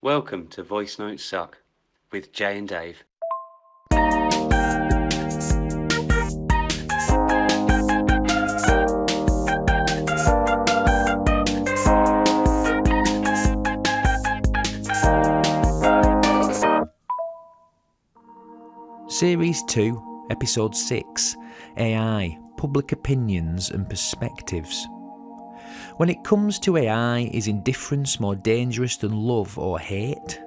Welcome to Voice Notes Suck with Jay and Dave. Series 2, Episode 6, AI, Public Opinions and Perspectives. When it comes to AI, is indifference more dangerous than love or hate?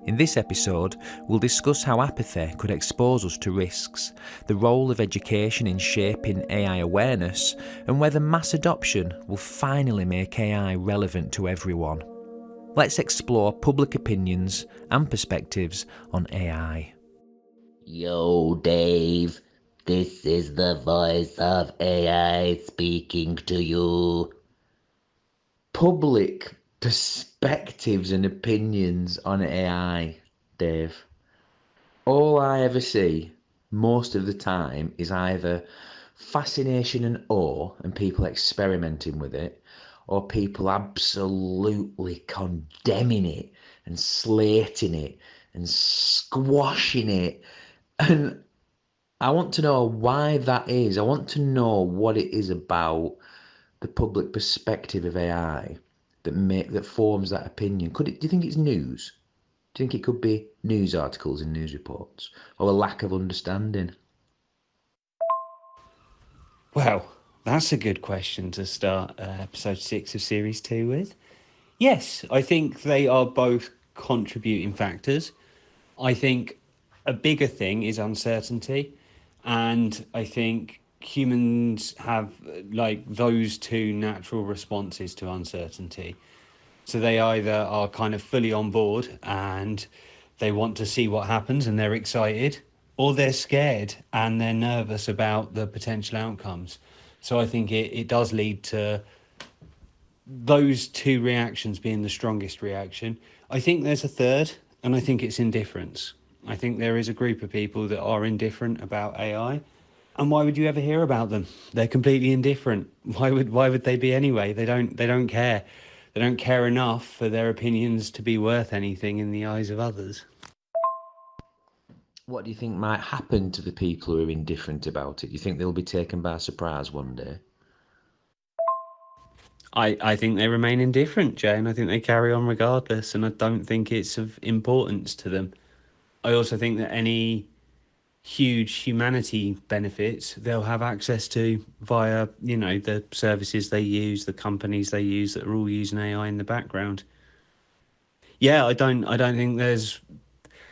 In this episode, we'll discuss how apathy could expose us to risks, the role of education in shaping AI awareness, and whether mass adoption will finally make AI relevant to everyone. Let's explore public opinions and perspectives on AI. Yo, Dave, this is the voice of AI speaking to you. Public perspectives and opinions on AI, Dave. All I ever see, most of the time, is either fascination and awe and people experimenting with it, or people absolutely condemning it and slating it and squashing it. And I want to know why that is. I want to know what it is about the public perspective of AI that forms that opinion. Do you think it's news? Do you think it could be news articles and news reports, or a lack of understanding? Well, that's a good question to start episode 6 of series 2 with. Yes, I think they are both contributing factors. I think a bigger thing is uncertainty, and I think humans have like those two natural responses to uncertainty. So they either are kind of fully on board and they want to see what happens and they're excited, or they're scared and they're nervous about the potential outcomes. So I think it does lead to those two reactions being the strongest reaction. I think there's a third, and I think it's indifference. I think there is a group of people that are indifferent about AI. And why would you ever hear about them? They're completely indifferent. Why would they be anyway? They don't care. They don't care enough for their opinions to be worth anything in the eyes of others. What do you think might happen to the people who are indifferent about it? Do you think they'll be taken by surprise one day? I think they remain indifferent, Jay, and I think they carry on regardless, and I don't think it's of importance to them. I also think that any huge humanity benefits they'll have access to via, the services they use, the companies they use that are all using AI in the background. Yeah, I don't think there's,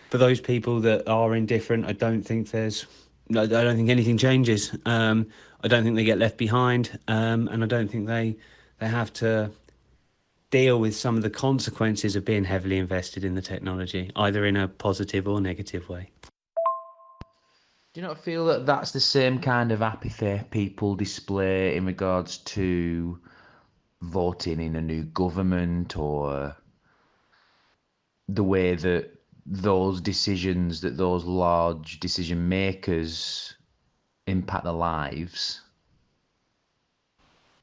for those people that are indifferent, I don't think anything changes. I don't think they get left behind, and I don't think they have to deal with some of the consequences of being heavily invested in the technology, either in a positive or negative way. Do you not feel that that's the same kind of apathy people display in regards to voting in a new government, or the way that those large decision makers impact their lives?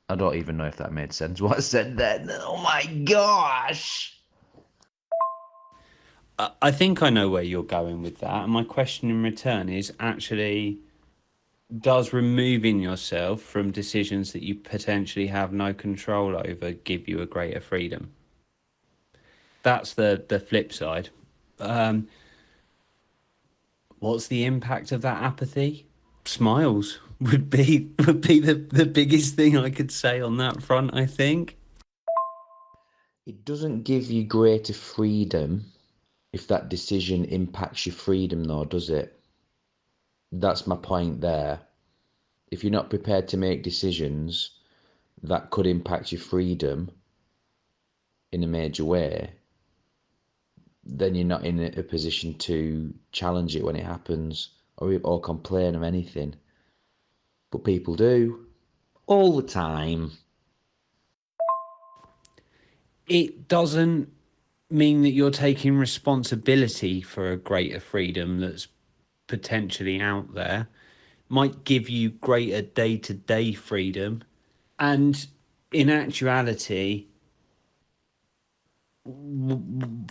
I don't even know if that made sense, what I said then. Oh my gosh! I think I know where you're going with that. And my question in return is actually, does removing yourself from decisions that you potentially have no control over give you a greater freedom? That's the flip side. Um, what's the impact of that apathy? Smiles would be the biggest thing I could say on that front, I think. It doesn't give you greater freedom if that decision impacts your freedom, though, does it? That's my point there. If you're not prepared to make decisions that could impact your freedom in a major way, then you're not in a position to challenge it when it happens, or complain of anything. But people do all the time. It doesn't mean that you're taking responsibility for a greater freedom that's potentially out there. Might give you greater day-to-day freedom, and in actuality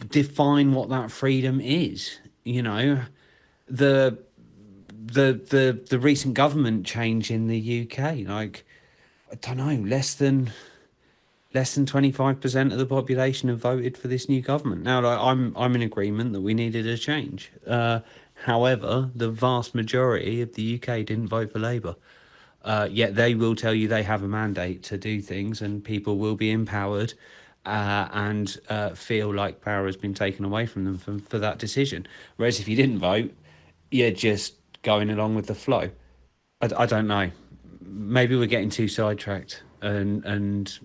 define what that freedom is. You know, the the recent government change in the UK, like, I don't know, less than 25% of the population have voted for this new government. Now, like, I'm in agreement that we needed a change. However, the vast majority of the UK didn't vote for Labour. Yet they will tell you they have a mandate to do things, and people will be empowered and feel like power has been taken away from them for that decision. Whereas if you didn't vote, you're just going along with the flow. I don't know. Maybe we're getting too sidetracked, and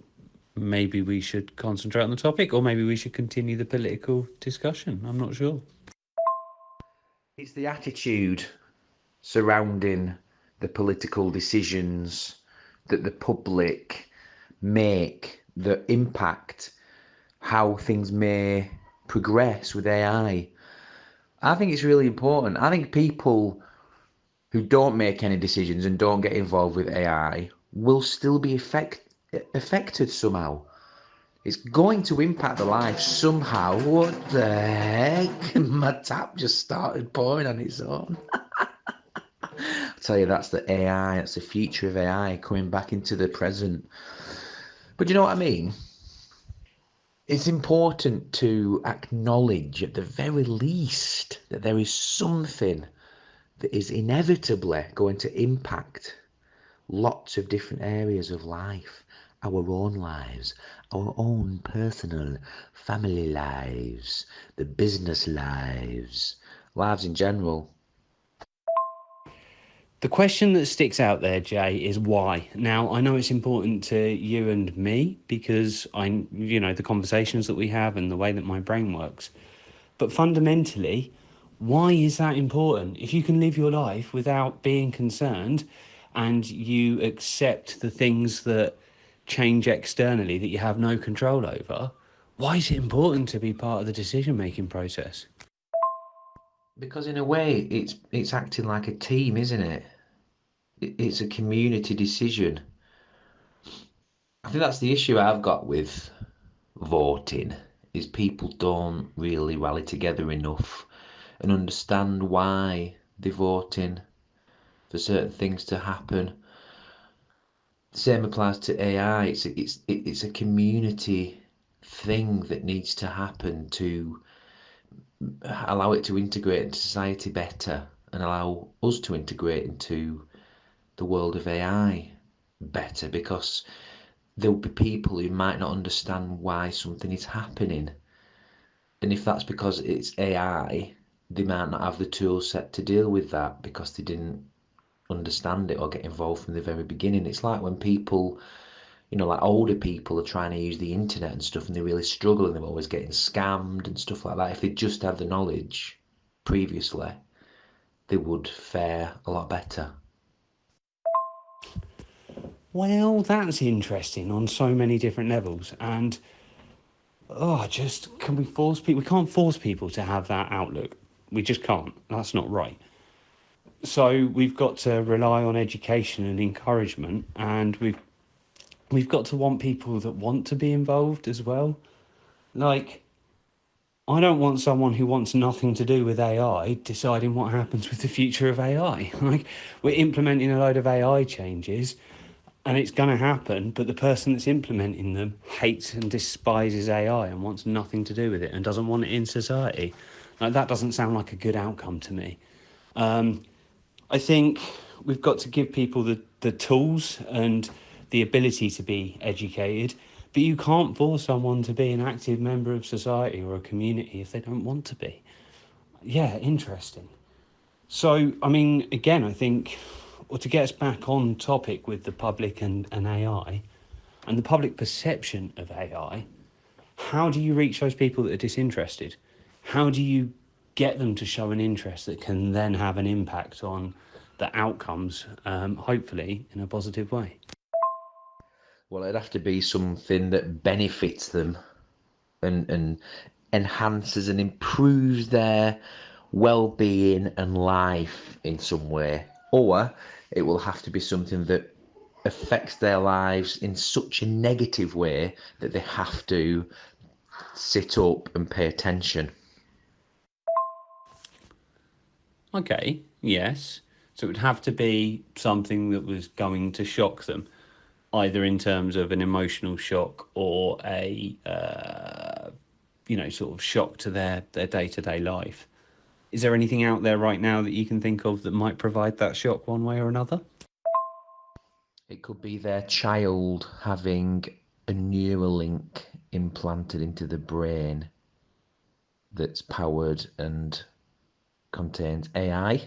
maybe we should concentrate on the topic, or maybe we should continue the political discussion. I'm not sure. It's the attitude surrounding the political decisions that the public make that impact how things may progress with AI. I think it's really important. I think people who don't make any decisions and don't get involved with AI will still be affected somehow. It's going to impact their life somehow. What the heck? My tap just started pouring on its own. I'll tell you, that's the AI, that's the future of AI coming back into the present. But you know what I mean? It's important to acknowledge at the very least that there is something that is inevitably going to impact lots of different areas of life, our own lives, our own personal family lives, the business lives, lives in general. The question that sticks out there, Jay, is why. Now, I know it's important to you and me because the conversations that we have and the way that my brain works. But fundamentally, why is that important? If you can live your life without being concerned and you accept the things that change externally that you have no control over, why is it important to be part of the decision-making process? Because in a way, it's acting like a team, isn't it? It's a community decision. I think that's the issue I've got with voting, is people don't really rally together enough and understand why they're voting for certain things to happen. Same applies to AI. It's a community thing that needs to happen to allow it to integrate into society better and allow us to integrate into the world of AI better, because there'll be people who might not understand why something is happening. And if that's because it's AI, they might not have the tool set to deal with that because they didn't understand it or get involved from the very beginning. It's like when people, like older people are trying to use the internet and stuff and they really struggle and they're always getting scammed and stuff like that. If they just had the knowledge previously, they would fare a lot better. Well, that's interesting on so many different levels. And can we force people? We can't force people to have that outlook. We just can't. That's not right. So we've got to rely on education and encouragement, and we've got to want people that want to be involved as well. Like, I don't want someone who wants nothing to do with AI deciding what happens with the future of AI. Like, we're implementing a load of AI changes and it's going to happen, but the person that's implementing them hates and despises AI and wants nothing to do with it and doesn't want it in society. Like, that doesn't sound like a good outcome to me. I think we've got to give people the tools and the ability to be educated, but you can't force someone to be an active member of society or a community if they don't want to be. Yeah, interesting. So, I mean, again, I think, or to get us back on topic with the public and AI and the public perception of AI, how do you reach those people that are disinterested? How do you get them to show an interest that can then have an impact on the outcomes, hopefully in a positive way? Well, it'd have to be something that benefits them and enhances and improves their well-being and life in some way, or it will have to be something that affects their lives in such a negative way that they have to sit up and pay attention. Okay, yes. So it would have to be something that was going to shock them, either in terms of an emotional shock or a, sort of shock to their day-to-day life. Is there anything out there right now that you can think of that might provide that shock one way or another? It could be their child having a Neuralink implanted into the brain that's powered and contains AI.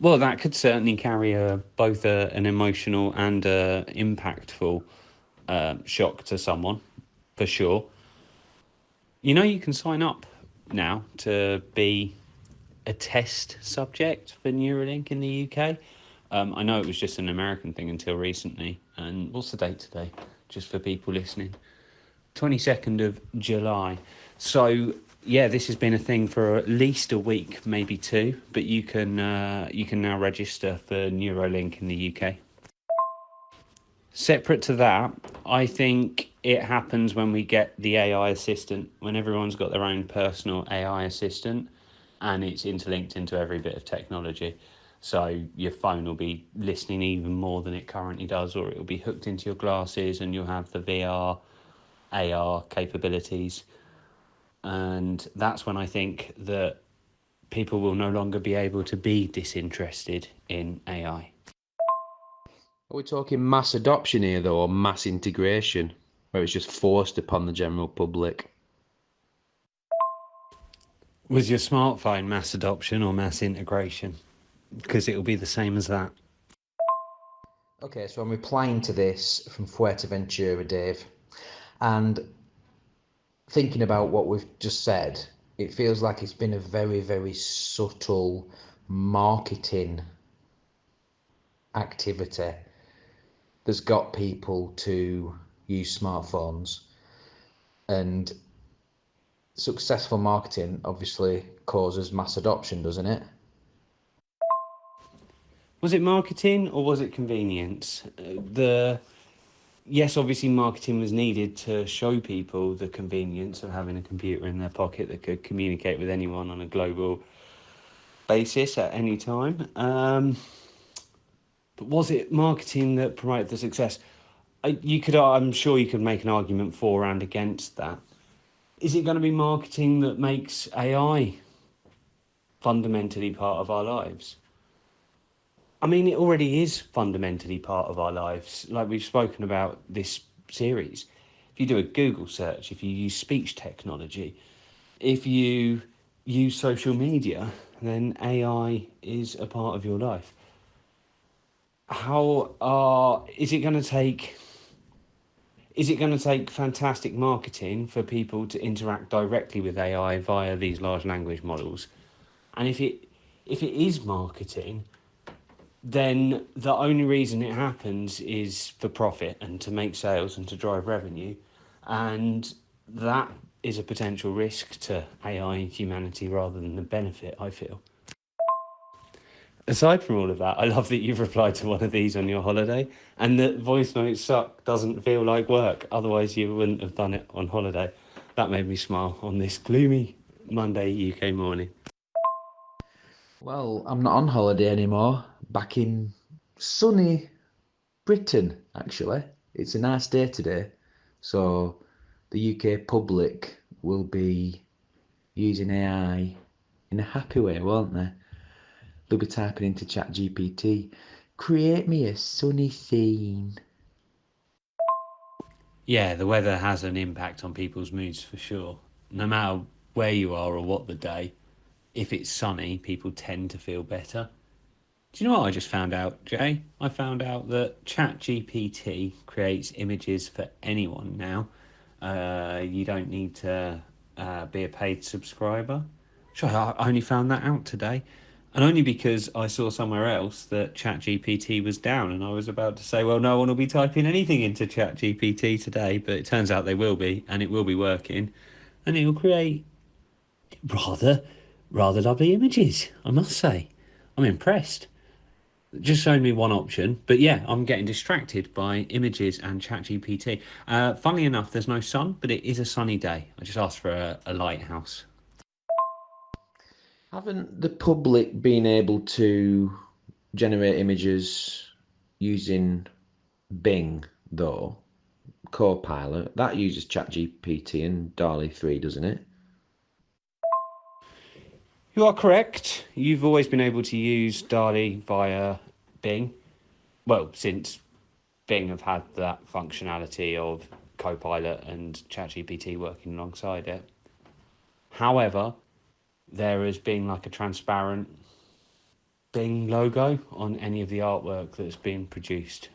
Well, that could certainly carry both an emotional and impactful shock to someone, for sure. You can sign up now to be a test subject for Neuralink in the UK. I know it was just an American thing until recently. And what's the date today? Just for people listening. 22nd of July. So yeah, this has been a thing for at least a week, maybe two. But you can now register for Neuralink in the UK. Separate to that, I think it happens when we get the AI assistant, when everyone's got their own personal AI assistant and it's interlinked into every bit of technology. So your phone will be listening even more than it currently does, or it'll be hooked into your glasses and you'll have the VR, AR capabilities. And that's when I think that people will no longer be able to be disinterested in AI. Are we talking mass adoption here, though, or mass integration, where it's just forced upon the general public? Was your smartphone mass adoption or mass integration? Because it'll be the same as that. Okay, so I'm replying to this from Fuerteventura, Dave, and thinking about what we've just said, it feels like it's been a very, very subtle marketing activity that's got people to use smartphones, and successful marketing obviously causes mass adoption, doesn't it? Was it marketing or was it convenience? The Yes, obviously marketing was needed to show people the convenience of having a computer in their pocket that could communicate with anyone on a global basis at any time. But was it marketing that promoted the success? I'm sure you could make an argument for and against that. Is it going to be marketing that makes AI fundamentally part of our lives? I mean, it already is fundamentally part of our lives. Like we've spoken about this series. If you do a Google search, if you use speech technology, if you use social media, then AI is a part of your life. Is it going to take? Is it going to take fantastic marketing for people to interact directly with AI via these large language models? And if it is marketing, then the only reason it happens is for profit and to make sales and to drive revenue. And that is a potential risk to AI and humanity rather than the benefit, I feel. Aside from all of that, I love that you've replied to one of these on your holiday and that voice notes suck doesn't feel like work. Otherwise, you wouldn't have done it on holiday. That made me smile on this gloomy Monday UK morning. Well, I'm not on holiday anymore. Back in sunny Britain, actually. It's a nice day today. So the UK public will be using AI in a happy way, won't they? They'll be typing into ChatGPT, create me a sunny scene. Yeah, the weather has an impact on people's moods for sure. No matter where you are or what the day, if it's sunny, people tend to feel better. Do you know what I just found out, Jay? I found out that ChatGPT creates images for anyone now. You don't need to be a paid subscriber. Sure, I only found that out today. And only because I saw somewhere else that ChatGPT was down, and I was about to say, well, no one will be typing anything into ChatGPT today, but it turns out they will be, and it will be working, and it will create rather, rather lovely images. I must say, I'm impressed. Just showed me one option, but yeah, I'm getting distracted by images and ChatGPT. Funnily enough, there's no sun, but it is a sunny day. I just asked for a lighthouse. Haven't the public been able to generate images using Bing, though? Copilot, that uses ChatGPT and DALL-E 3, doesn't it? You are correct. You've always been able to use DALL-E via Bing. Well, since Bing have had that functionality of Copilot and ChatGPT working alongside it. However, there has been like a transparent Bing logo on any of the artwork that's been produced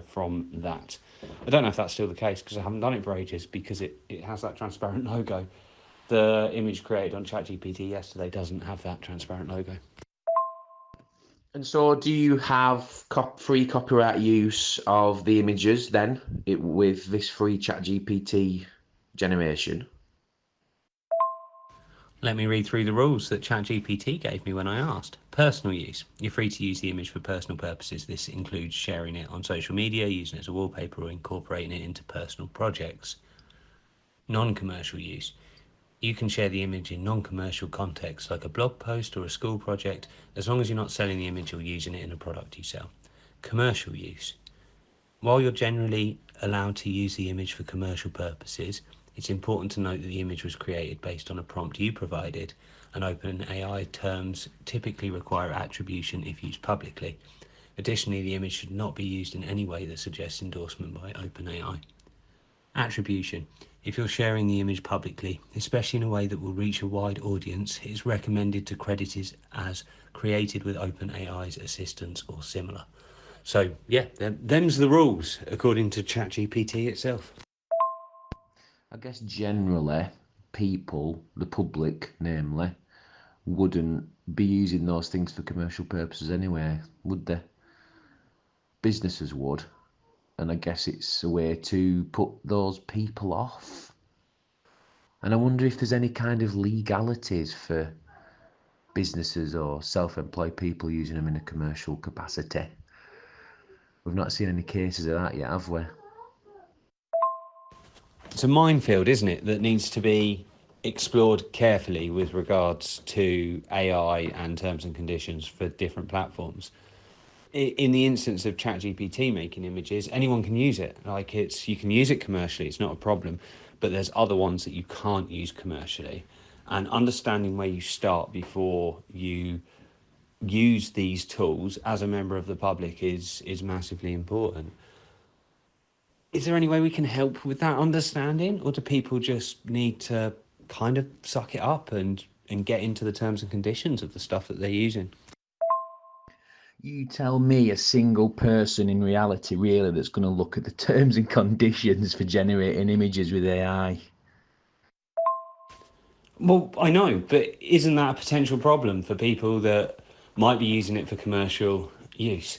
from that. I don't know if that's still the case because I haven't done it for ages because it has that transparent logo. The image created on ChatGPT yesterday doesn't have that transparent logo. And so, do you have free copyright use of the images then with this free ChatGPT generation? Let me read through the rules that ChatGPT gave me when I asked. Personal use. You're free to use the image for personal purposes. This includes sharing it on social media, using it as a wallpaper, or incorporating it into personal projects. Non-commercial use. You can share the image in non-commercial contexts like a blog post or a school project, as long as you're not selling the image or using it in a product you sell. Commercial use. While you're generally allowed to use the image for commercial purposes, it's important to note that the image was created based on a prompt you provided, and OpenAI terms typically require attribution if used publicly. Additionally, the image should not be used in any way that suggests endorsement by OpenAI. Attribution. If you're sharing the image publicly, especially in a way that will reach a wide audience, it is recommended to credit it as created with OpenAI's assistance or similar. So yeah, them's the rules according to ChatGPT itself. I guess generally, people, the public namely, wouldn't be using those things for commercial purposes anyway, would they? Businesses would, and I guess it's a way to put those people off. And I wonder if there's any kind of legalities for businesses or self-employed people using them in a commercial capacity. We've not seen any cases of that yet, have we? It's a minefield, isn't it, that needs to be explored carefully with regards to AI and terms and conditions for different platforms. In the instance of ChatGPT making images, anyone can use it. Like you can use it commercially, it's not a problem, but there's other ones that you can't use commercially. And understanding where you start before you use these tools as a member of the public is massively important. Is there any way we can help with that understanding, or do people just need to kind of suck it up and get into the terms and conditions of the stuff that they're using? You tell me a single person in reality, really, that's going to look at the terms and conditions for generating images with AI. Well, I know, but isn't that a potential problem for people that might be using it for commercial use?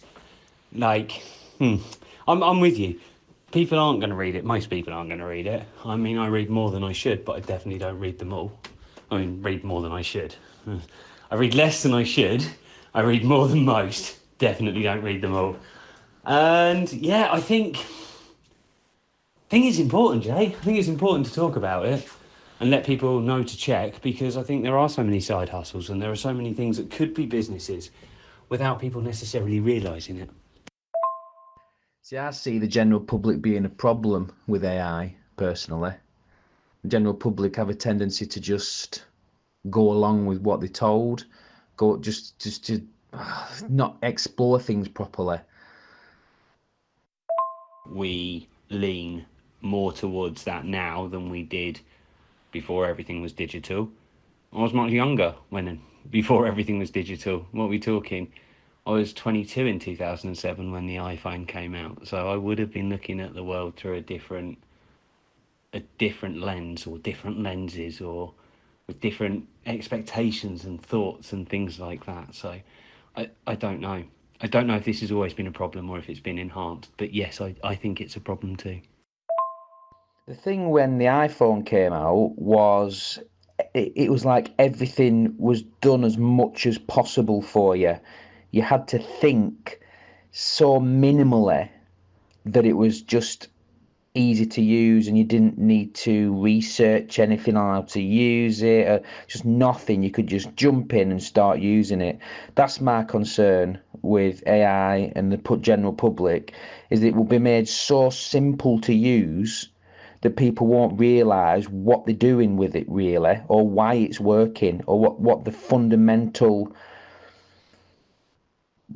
Like, I'm with you. People aren't going to read it. Most people aren't going to read it. I mean, I read more than I should, but I definitely don't read them all. I mean, read more than I should. I read less than I should. I read more than most. Definitely don't read them all. And yeah, I think it's important, Jay. I think it's important to talk about it and let people know to check, because I think there are so many side hustles and there are so many things that could be businesses without people necessarily realising it. See, I see the general public being a problem with AI, personally. The general public have a tendency to just go along with what they're told, go just to not explore things properly. We lean more towards that now than we did before everything was digital. I was much younger before everything was digital. What are we talking? I was 22 in 2007 when the iPhone came out, so I would have been looking at the world through a different lens, or different lenses, or with different expectations and thoughts and things like that. So I don't know. I don't know if this has always been a problem or if it's been enhanced, but yes, I think it's a problem too. The thing when the iPhone came out was it was like everything was done as much as possible for you. You had to think so minimally that it was just easy to use and you didn't need to research anything on how to use it, just nothing. You could just jump in and start using it. That's my concern with AI and the general public, is that it will be made so simple to use that people won't realise what they're doing with it really, or why it's working, or what the fundamental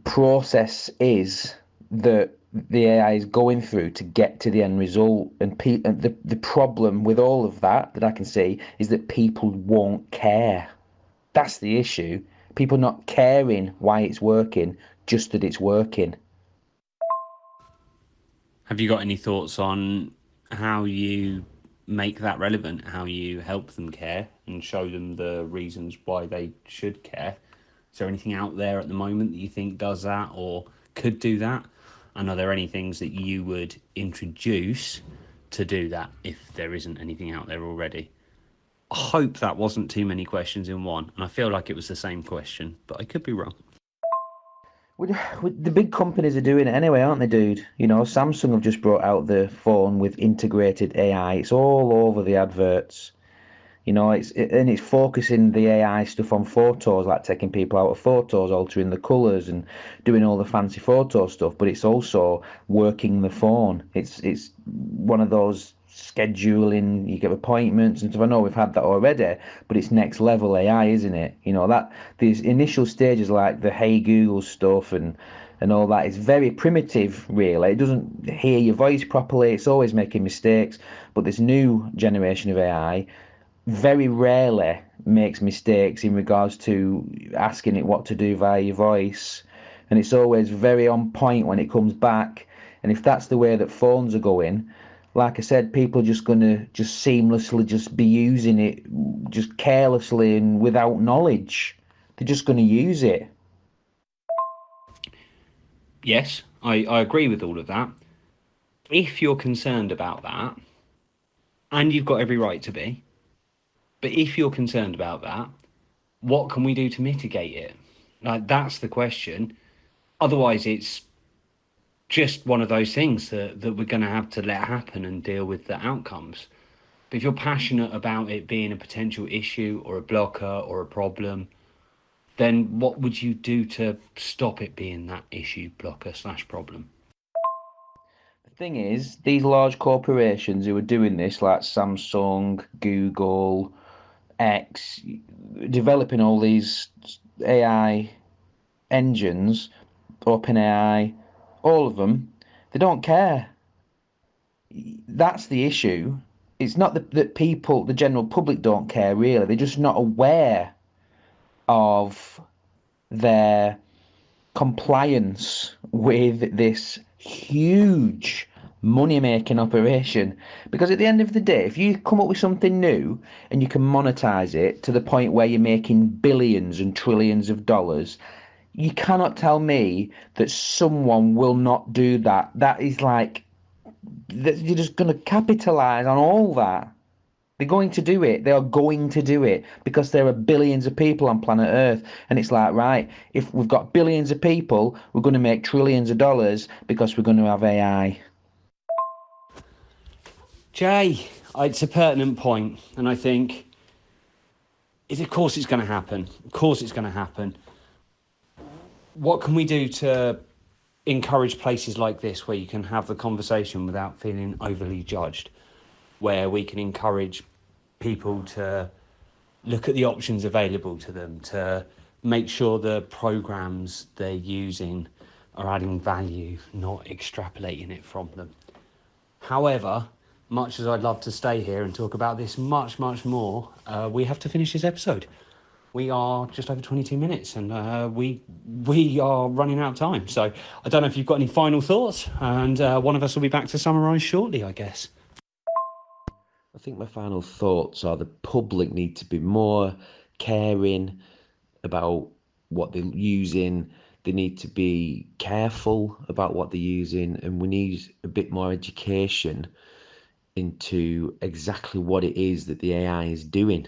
process is that the AI is going through to get to the end result. And the problem with all of that I can see is that people won't care. That's the issue. People not caring why it's working, just that it's working. Have you got any thoughts on how you make that relevant, how you help them care and show them the reasons why they should care? Is there anything out there at the moment that you think does that or could do that? And are there any things that you would introduce to do that if there isn't anything out there already? I hope that wasn't too many questions in one, and I feel like it was the same question, but I could be wrong. The big companies are doing it anyway, aren't they, dude? You know, Samsung have just brought out the phone with integrated AI. It's all over the adverts. You know, and it's focusing the AI stuff on photos, like taking people out of photos, altering the colours, and doing all the fancy photo stuff. But it's also working the phone. It's one of those scheduling. You get appointments and stuff. I know we've had that already, but it's next level AI, isn't it? You know that these initial stages like the Hey Google stuff and all that is very primitive, really. It doesn't hear your voice properly. It's always making mistakes. But this new generation of AI very rarely makes mistakes in regards to asking it what to do via your voice, and it's always very on point when it comes back. And if that's the way that phones are going, like I said, people are just gonna just seamlessly just be using it just carelessly and without knowledge. They're just gonna use it. Yes, I agree with all of that. If you're concerned about that, and you've got every right to be, but if you're concerned about that, what can we do to mitigate it? Like, that's the question. Otherwise, it's just one of those things that we're going to have to let happen and deal with the outcomes. But if you're passionate about it being a potential issue or a blocker or a problem, then what would you do to stop it being that issue, blocker slash problem? The thing is, these large corporations who are doing this, like Samsung, Google, X, developing all these AI engines, OpenAI, all of them, they don't care. That's the issue. It's not that people, the general public, don't care really. They're just not aware of their compliance with this huge money making operation. Because at the end of the day, if you come up with something new and you can monetize it to the point where you're making billions and trillions of dollars, you cannot tell me that someone will not do that. That is like, you're just going to capitalize on all that. They're going to do it. They are going to do it because there are billions of people on planet Earth. And it's like, right, if we've got billions of people, we're going to make trillions of dollars because we're going to have AI. Jay, it's a pertinent point, and I think, of course it's going to happen. Of course it's going to happen. What can we do to encourage places like this where you can have the conversation without feeling overly judged, where we can encourage people to look at the options available to them, to make sure the programs they're using are adding value, not extrapolating it from them? However, much as I'd love to stay here and talk about this much, much more, we have to finish this episode. We are just over 22 minutes and we are running out of time. So I don't know if you've got any final thoughts, and one of us will be back to summarise shortly, I guess. I think my final thoughts are the public need to be more caring about what they're using. They need to be careful about what they're using, and we need a bit more education into exactly what it is that the AI is doing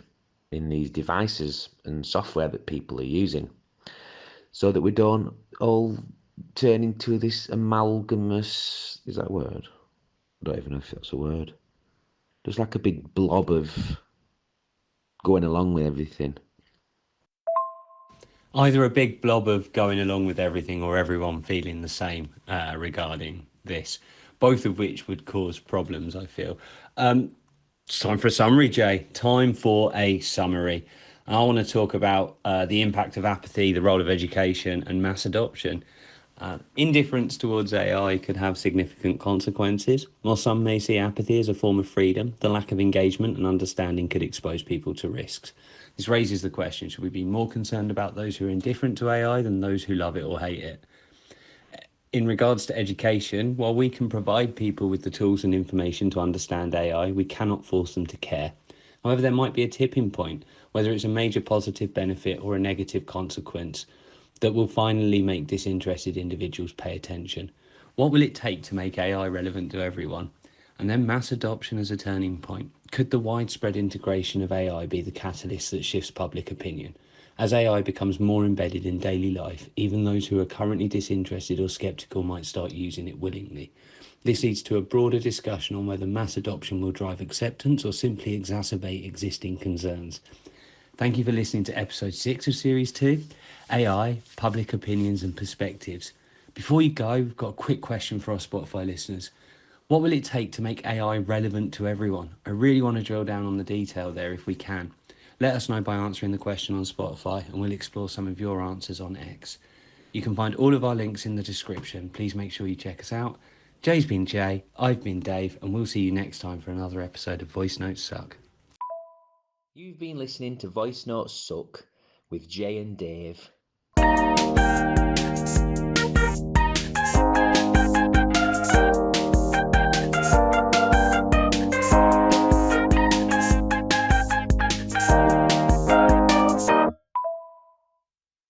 in these devices and software that people are using, so that we don't all turn into this amalgamous, is that a word? I don't even know if that's a word. Just like a big blob of going along with everything. Either a big blob of going along with everything or everyone feeling the same regarding this, both of which would cause problems, I feel. It's time for a summary, Jay. Time for a summary. I want to talk about the impact of apathy, the role of education, and mass adoption. Indifference towards AI could have significant consequences. While some may see apathy as a form of freedom, the lack of engagement and understanding could expose people to risks. This raises the question, should we be more concerned about those who are indifferent to AI than those who love it or hate it? In regards to education, while we can provide people with the tools and information to understand AI, we cannot force them to care. However, there might be a tipping point, whether it's a major positive benefit or a negative consequence, that will finally make disinterested individuals pay attention. What will it take to make AI relevant to everyone? And then mass adoption as a turning point. Could the widespread integration of AI be the catalyst that shifts public opinion? As AI becomes more embedded in daily life, even those who are currently disinterested or skeptical might start using it willingly. This leads to a broader discussion on whether mass adoption will drive acceptance or simply exacerbate existing concerns. Thank you for listening to episode 6 of series 2, AI, Public Opinions and Perspectives. Before you go, we've got a quick question for our Spotify listeners. What will it take to make AI relevant to everyone? I really want to drill down on the detail there if we can. Let us know by answering the question on Spotify and we'll explore some of your answers on X. You can find all of our links in the description. Please make sure you check us out. Jay's been Jay, I've been Dave, and we'll see you next time for another episode of Voice Notes Suck. You've been listening to Voice Notes Suck with Jay and Dave.